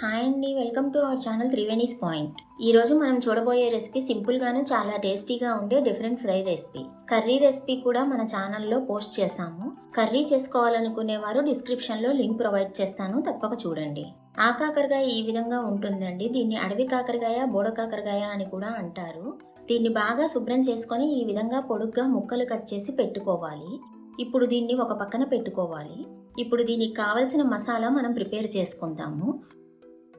Hi అండి, welcome to our channel Triveni's point. ఈరోజు మనం చూడబోయే రెసిపీ సింపుల్గాను చాలా టేస్టీగా ఉండే different fry recipe. Curry recipe కూడా మన ఛానల్లో పోస్ట్ చేశాము. కర్రీ చేసుకోవాలనుకునేవారు డిస్క్రిప్షన్లో లింక్ ప్రొవైడ్ చేస్తాను, తప్పక చూడండి. ఆ కాకరకాయ ఈ విధంగా ఉంటుందండి. దీన్ని అడవి కాకరకాయ, బోడ కాకరకాయ అని కూడా అంటారు. దీన్ని బాగా శుభ్రం చేసుకొని ఈ విధంగా పొడుగ్గా ముక్కలు కట్ చేసి పెట్టుకోవాలి. ఇప్పుడు దీన్ని ఒక పక్కన పెట్టుకోవాలి. ఇప్పుడు దీనికి కావలసిన మసాలా మనం ప్రిపేర్ చేసుకుందాము.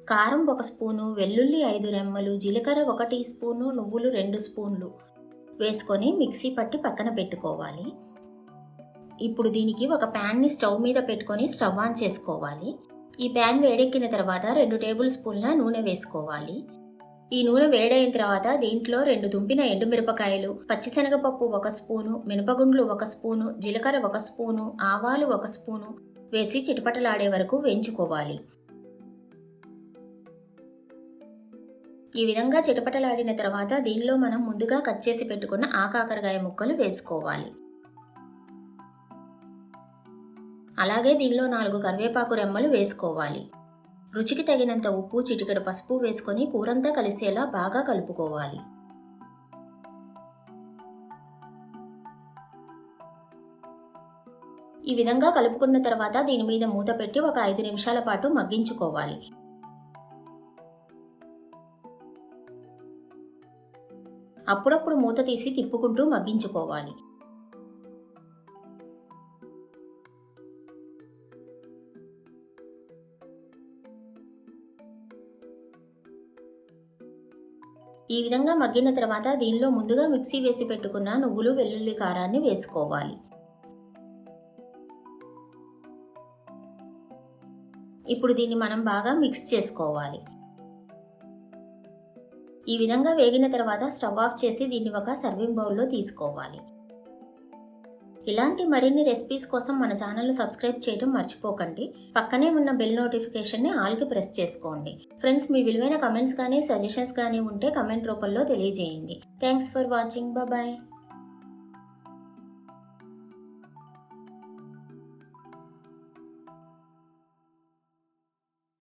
కారం 1 స్పూను, వెల్లుల్లి 5 రెమ్మలు, జీలకర్ర 1 టీ స్పూను, నువ్వులు 2 స్పూన్లు వేసుకొని మిక్సీ పట్టి పక్కన పెట్టుకోవాలి. ఇప్పుడు దీనికి ఒక ప్యాన్ని స్టవ్ మీద పెట్టుకొని స్టవ్ ఆన్ చేసుకోవాలి. ఈ ప్యాన్ వేడెక్కిన తర్వాత 2 టేబుల్ స్పూన్ల నూనె వేసుకోవాలి. ఈ నూనె వేడైన తర్వాత దీంట్లో 2 తుంపిన ఎండుమిరపకాయలు, పచ్చిశనగపప్పు 1 స్పూను, మినపగుండ్లు 1 స్పూను, జీలకర్ర 1 స్పూను, ఆవాలు 1 స్పూను వేసి చిటపటలాడే వరకు వేయించుకోవాలి. ఈ విధంగా చిటపటలాడిన తర్వాత దీనిలో మనం ముందుగా కట్ చేసి పెట్టుకున్న ఆ కాకరకాయ ముక్కలు వేసుకోవాలి. అలాగే దీనిలో 4 కరివేపాకు రెమ్మలు వేసుకోవాలి. రుచికి తగినంత ఉప్పు, చిటికెడు పసుపు వేసుకొని కూరంతా కలిసేలా బాగా కలుపుకోవాలి. ఈ విధంగా కలుపుకున్న తర్వాత దీని మీద మూత పెట్టి ఒక 5 నిమిషాల పాటు మగ్గించుకోవాలి. అప్పుడప్పుడు మూత తీసి తిప్పుకుంటూ మగ్గించుకోవాలి. ఈ విధంగా మగ్గిన తర్వాత దీనిలో ముందుగా మిక్సీ వేసి పెట్టుకున్న నువ్వులు, వెల్లుల్లి కారాన్ని వేసుకోవాలి. ఇప్పుడు దీన్ని మనం బాగా మిక్స్ చేసుకోవాలి. ఈ విధంగా వేగిన తర్వాత స్టవ్ ఆఫ్ చేసి దీన్ని ఒక సర్వింగ్ బౌల్లో తీసుకోవాలి. ఇలాంటి మరిన్ని రెసిపీస్ కోసం మన ఛానల్ను సబ్స్క్రైబ్ చేయడం మర్చిపోకండి. పక్కనే ఉన్న బెల్ నోటిఫికేషన్ని ఆల్కి ప్రెస్ చేసుకోండి. ఫ్రెండ్స్, మీ విలువైన కమెంట్స్ కానీ సజెషన్స్ కానీ ఉంటే కమెంట్ రూపంలో తెలియజేయండి. Thanks for watching. బాయ్.